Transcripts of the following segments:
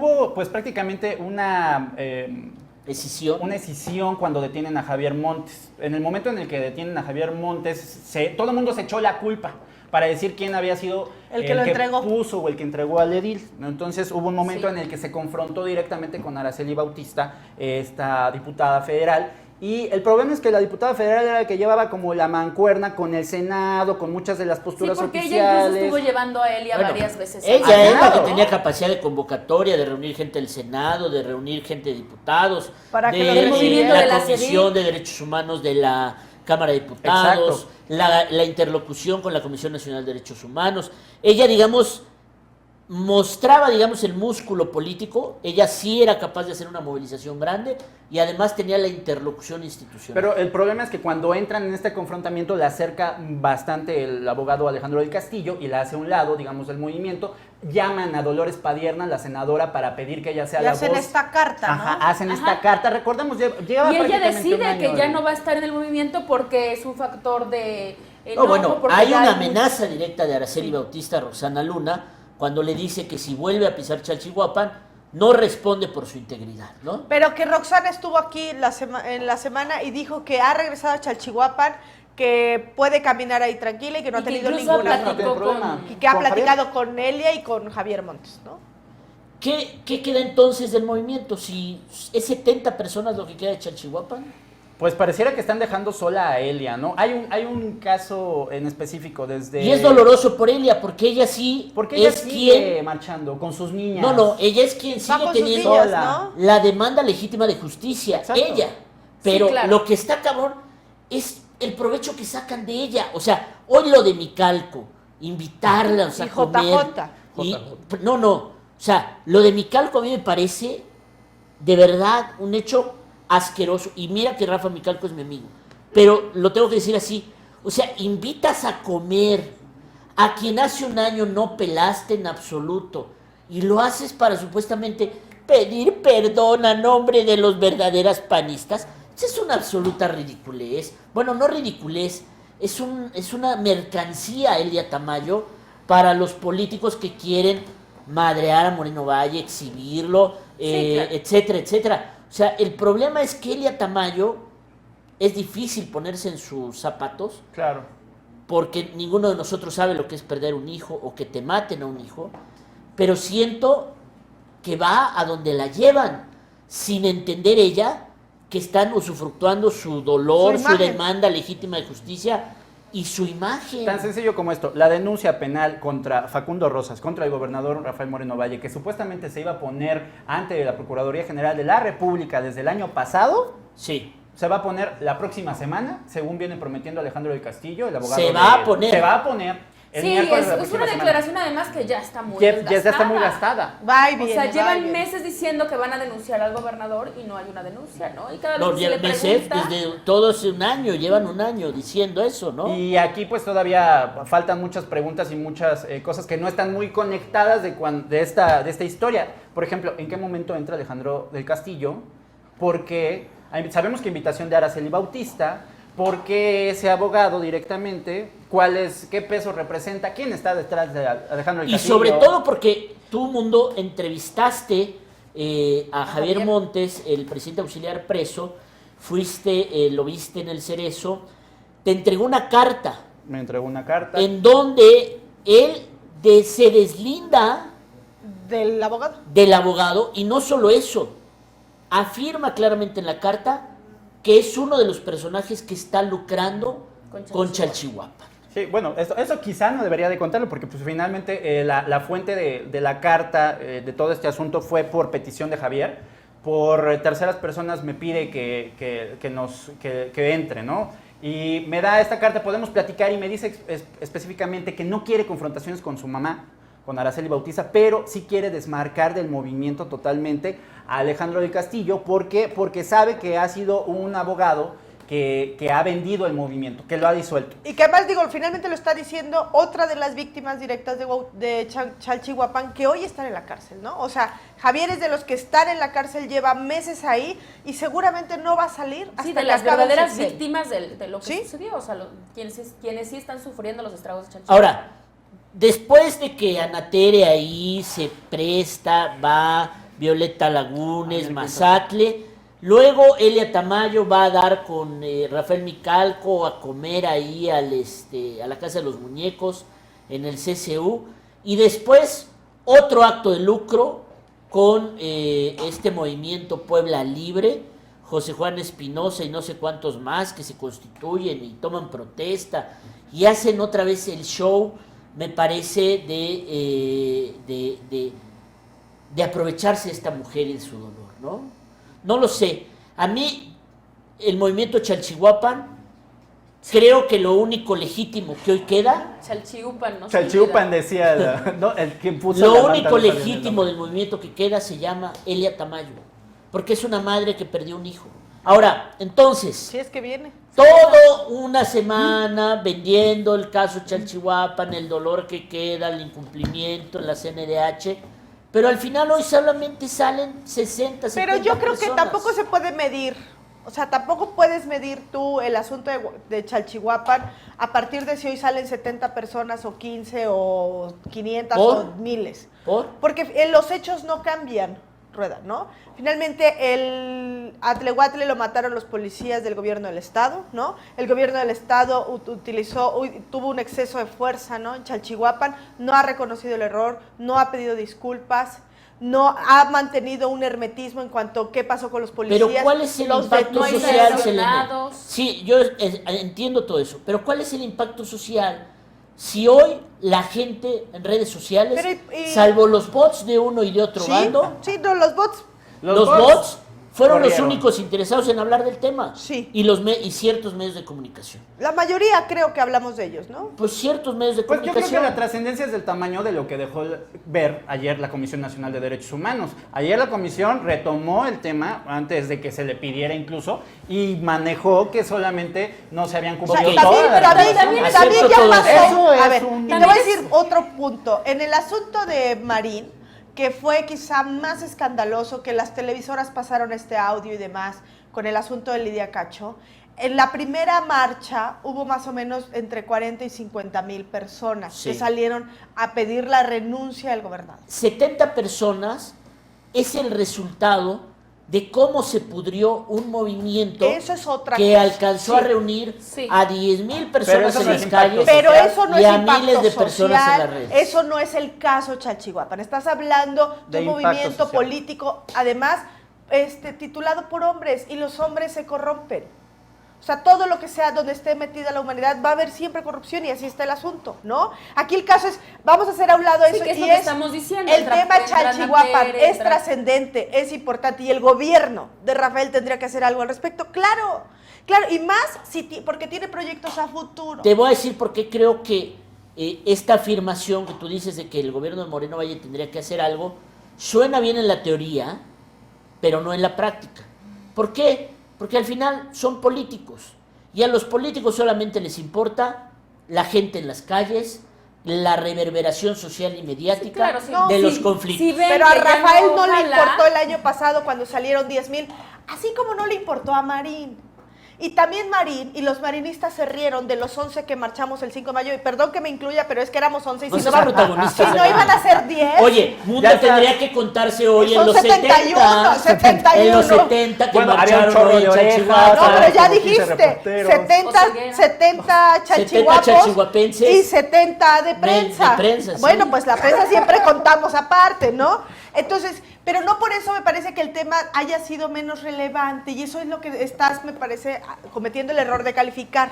hubo pues prácticamente una escisión cuando detienen a Javier Montes. En el momento en el que detienen a Javier Montes, todo el mundo se echó la culpa para decir quién había sido el que lo entregó, puso o el que entregó al edil, ¿no? Entonces hubo un momento en el que se confrontó directamente con Araceli Bautista, esta diputada federal, y el problema es que la diputada federal era la que llevaba como la mancuerna con el Senado, con muchas de las posturas oficiales. Sí, porque ella incluso estuvo llevando a Elia varias veces. Ella es la que tenía capacidad de convocatoria, de reunir gente del Senado, de reunir gente de diputados, para de que movimiento la de la Comisión de Derechos Humanos de la Cámara de Diputados, la interlocución con la Comisión Nacional de Derechos Humanos. Ella, digamos, mostraba, digamos, el músculo político. Ella sí era capaz de hacer una movilización grande y además tenía la interlocución institucional. Pero el problema es que cuando entran en este confrontamiento le acerca bastante el abogado Alejandro del Castillo y la hace a un lado, digamos, del movimiento. Llaman a Dolores Padierna, la senadora, para pedir que ella sea la voz. Y hacen esta carta, ¿no? Ajá, hacen esta carta. Recordemos, lleva y ella decide un año que ya no va a estar en el movimiento porque es un factor de... hay una amenaza directa de Araceli Bautista a Roxana Luna cuando le dice que si vuelve a pisar Chalchihuapan no responde por su integridad, ¿no? Pero que Roxana estuvo aquí en la semana y dijo que ha regresado a Chalchihuapan, que puede caminar ahí tranquila y que no ha tenido ninguna problema. Y que ha platicado con Elia y con Javier Montes, ¿no? ¿Qué queda entonces del movimiento? Si es 70 personas lo que queda de Chalchihuapan. Pues pareciera que están dejando sola a Elia, ¿no? Hay un caso en específico desde... Y es doloroso por Elia, porque ella sí porque ella es sigue quien... marchando con sus niñas. No, ella es quien sigue teniendo niñas, ¿no? la demanda legítima de justicia. Exacto. Ella. Pero Sí, claro. lo que está cabrón es el provecho que sacan de ella. O sea, hoy lo de Micalco, invitarla a comer. No. O sea, lo de Micalco a mí me parece de verdad un hecho asqueroso. Y mira que Rafa Micalco es mi amigo. Pero lo tengo que decir así. O sea, invitas a comer a quien hace un año no pelaste en absoluto. Y lo haces para supuestamente pedir perdón a nombre de los verdaderas panistas. Esa es una absoluta ridiculez. Bueno, no ridiculez. Es una mercancía, Elia Tamayo, para los políticos que quieren madrear a Moreno Valle, exhibirlo, claro, etcétera, etcétera. O sea, el problema es que Elia Tamayo es difícil ponerse en sus zapatos. Claro. Porque ninguno de nosotros sabe lo que es perder un hijo o que te maten a un hijo. Pero siento que va a donde la llevan, sin entender ella que están usufructuando su dolor, su demanda legítima de justicia y su imagen. Tan sencillo como esto, la denuncia penal contra Facundo Rosas, contra el gobernador Rafael Moreno Valle, que supuestamente se iba a poner ante la Procuraduría General de la República desde el año pasado, sí, se va a poner la próxima semana, según viene prometiendo Alejandro del Castillo, el abogado. Se va a poner. Sí, es una declaración además que ya está muy desgastada. Ya está muy gastada. O sea, llevan meses diciendo que van a denunciar al gobernador y no hay una denuncia, ¿no? Y cada vez que se le pregunta... desde todos un año, llevan un año diciendo eso, ¿no? Y aquí pues todavía faltan muchas preguntas y muchas cosas que no están muy conectadas de esta historia. Por ejemplo, ¿en qué momento entra Alejandro del Castillo? Porque sabemos que invitación de Araceli Bautista. ¿Por qué ese abogado directamente? ¿Qué peso representa? ¿Quién está detrás de Alejandro del Castillo? Y sobre todo porque tú, Mundo, entrevistaste a Javier Montes, el presidente auxiliar preso, lo viste en el Cerezo, te entregó una carta. Me entregó una carta. En donde él se deslinda del abogado. Del abogado, y no solo eso, afirma claramente en la carta que es uno de los personajes que está lucrando con Chalchihuapan. Sí, bueno, eso quizá no debería de contarlo, porque pues finalmente la fuente de la carta, de todo este asunto, fue por petición de Javier. Por terceras personas me pide que entre, ¿no? Y me da esta carta, podemos platicar, y me dice específicamente que no quiere confrontaciones con su mamá, con Araceli Bautista, pero sí quiere desmarcar del movimiento totalmente a Alejandro del Castillo. ¿Por qué? Porque sabe que ha sido un abogado que ha vendido el movimiento, que lo ha disuelto. Y que además, finalmente lo está diciendo otra de las víctimas directas de Chalchihuapan, que hoy están en la cárcel, ¿no? O sea, Javier es de los que están en la cárcel, lleva meses ahí y seguramente no va a salir hasta de las verdaderas víctimas de lo que sucedió, o sea, quienes sí están sufriendo los estragos de Chalchihuapan. Ahora, después de que Ana Tere ahí se presta, va, Violeta Lagunes, Mazatle. Luego Elia Tamayo va a dar con Rafael Micalco a comer ahí a la Casa de los Muñecos en el CCU. Y después otro acto de lucro con este movimiento Puebla Libre, José Juan Espinosa y no sé cuántos más que se constituyen y toman protesta y hacen otra vez el show, me parece, de aprovecharse de esta mujer y de su dolor, ¿no? No lo sé. A mí, el movimiento Chalchihuapan, creo que lo único legítimo que hoy queda... Chalchihuapan, ¿no? Chalchihuapan decía, ¿no? El que puso Lo la manta único no sabía el legítimo nombre. del movimiento que queda se llama Elia Tamayo, porque es una madre que perdió un hijo. Ahora, entonces... Si es que viene. Todo una semana vendiendo el caso Chalchihuapan, el dolor que queda, el incumplimiento en la CNDH, pero al final hoy solamente salen 60, 70 Pero yo creo que personas. tampoco se puede medir, o sea, tampoco puedes medir tú el asunto de Chalchihuapan a partir de si hoy salen 70 personas o 15 o 500 ¿Por? o miles. ¿Por? Porque los hechos no cambian, Rueda, ¿no? Finalmente, el Atlehuatle lo mataron los policías del gobierno del Estado, ¿no? El gobierno del Estado tuvo un exceso de fuerza, ¿no? En Chalchihuapan, no ha reconocido el error, no ha pedido disculpas, no ha mantenido un hermetismo en cuanto a qué pasó con los policías. Pero ¿cuál es el Los impacto no hay social, Selene? sancionados. Sí, yo entiendo todo eso, pero ¿cuál es el impacto social si hoy la gente en redes sociales, Pero, salvo los bots de uno y de otro ¿Sí? bando, Sí, no, los bots. los bots fueron corrieron. los únicos interesados en hablar del tema? Sí. Y ciertos medios de comunicación. La mayoría creo que hablamos de ellos, ¿no? Pues ciertos medios de Pues yo creo comunicación. que la trascendencia es del tamaño de lo que dejó ver ayer la Comisión Nacional de Derechos Humanos. Ayer la Comisión retomó el tema antes de que se le pidiera incluso y manejó que solamente no se habían O sea, cumplido Ok. todas las también recomendaciones. Acepto ya todo pasó. eso. Eso A es ver, un- y te voy a decir otro punto. En el asunto de Marín, que fue quizá más escandaloso, que las televisoras pasaron este audio y demás, con el asunto de Lidia Cacho, en la primera marcha hubo más o menos entre 40 y 50 mil personas Sí. que salieron a pedir la renuncia del gobernador. 70 personas es el resultado de cómo se pudrió un movimiento Eso es otra que cosa. alcanzó Sí. a reunir Sí. a 10,000 Pero personas eso en no las es impacto calles. Pero social eso no y es a impacto miles de personas en social, las redes. eso no es el caso Chalchihuapan. Estás hablando de De un impacto movimiento social. político, además, titulado por hombres, y los hombres se corrompen. O sea, todo lo que sea donde esté metida la humanidad va a haber siempre corrupción y así está el asunto, ¿no? Aquí el caso es, vamos a hacer a un lado Sí, eso que es y lo que estamos diciendo. el tema Entra Chalchihuapan Pérez, es trascendente, es importante y el gobierno de Rafael tendría que hacer algo al respecto, claro, y más porque tiene proyectos a futuro. Te voy a decir por qué creo que esta afirmación que tú dices de que el gobierno de Moreno Valle tendría que hacer algo, suena bien en la teoría, pero no en la práctica. ¿Por qué? Porque al final son políticos y a los políticos solamente les importa la gente en las calles, la reverberación social y mediática Sí, claro, sí. de No, los sí, conflictos. sí ven Pero a que ya Rafael no le ojalá. importó el año pasado cuando salieron 10,000, así como no le importó a Marín. Y también Marín y los marinistas se rieron de los 11 que marchamos el 5 de mayo. Y perdón que me incluya, pero es que éramos 11 y No si seas no, protagonista, si no Selene. iban a ser 10. Oye, Mundo Ya está. tendría que contarse hoy Son en los 71, 70. En los 70 que Bueno, había un marcharon chorro hoy de en orejas, Chalchihuapan. No, pero ya como 15 dijiste, reporteros. 70, Oseguera. 70 chalchihuapos chalchihuapenses y 70 de prensa. de prensa, sí. Bueno, pues la prensa siempre contamos aparte, ¿no? Entonces, pero no por eso me parece que el tema haya sido menos relevante y eso es lo que estás, me parece, cometiendo el error de calificar.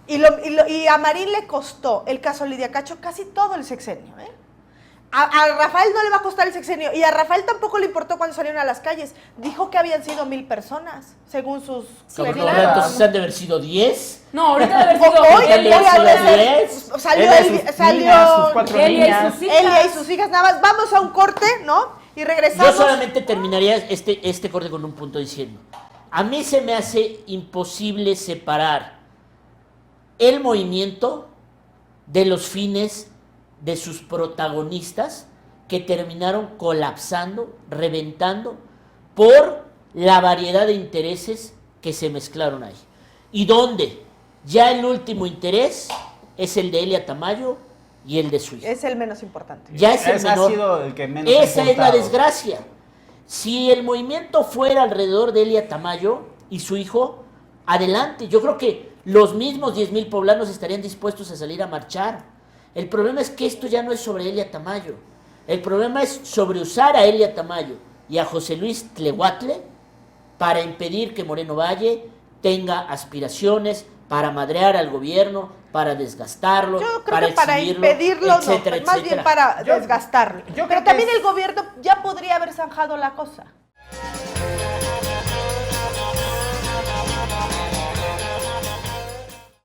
Y a Marín le costó el caso Lidia Cacho casi todo el sexenio, ¿eh? A Rafael no le va a costar el sexenio y a Rafael tampoco le importó cuando salieron a las calles. Dijo que habían sido 1,000 personas, según sus Cabrón, periódicos. entonces han de haber sido 10. No, ahorita debe haber sido Hoy Elia, debe haber Elia, sido- salió Él y sus niñas, sus 4 Elia y niñas. sus hijas. Elia y sus hijas, nada más. Vamos a un corte, ¿no? Y Yo regresamos. solamente terminaría este corte con un punto diciendo, a mí se me hace imposible separar el movimiento de los fines de sus protagonistas que terminaron colapsando, reventando por la variedad de intereses que se mezclaron ahí. Y donde ya el último interés es el de Elia Tamayo y el de su hija. Es el menos importante. Ya es el Ese ha menor. sido el que menos ha Esa es la importado. desgracia. Si el movimiento fuera alrededor de Elia Tamayo y su hijo, adelante. Yo creo que los mismos 10,000 poblanos estarían dispuestos a salir a marchar. El problema es que esto ya no es sobre Elia Tamayo. El problema es sobre usar a Elia Tamayo y a José Luis Tlehuatle para impedir que Moreno Valle tenga aspiraciones, para madrear al gobierno, para desgastarlo, yo creo para que para exhibirlo, impedirlo, etcétera, no, más etcétera. bien para desgastarlo. yo creo Pero que también es- el gobierno ya podría haber zanjado la cosa.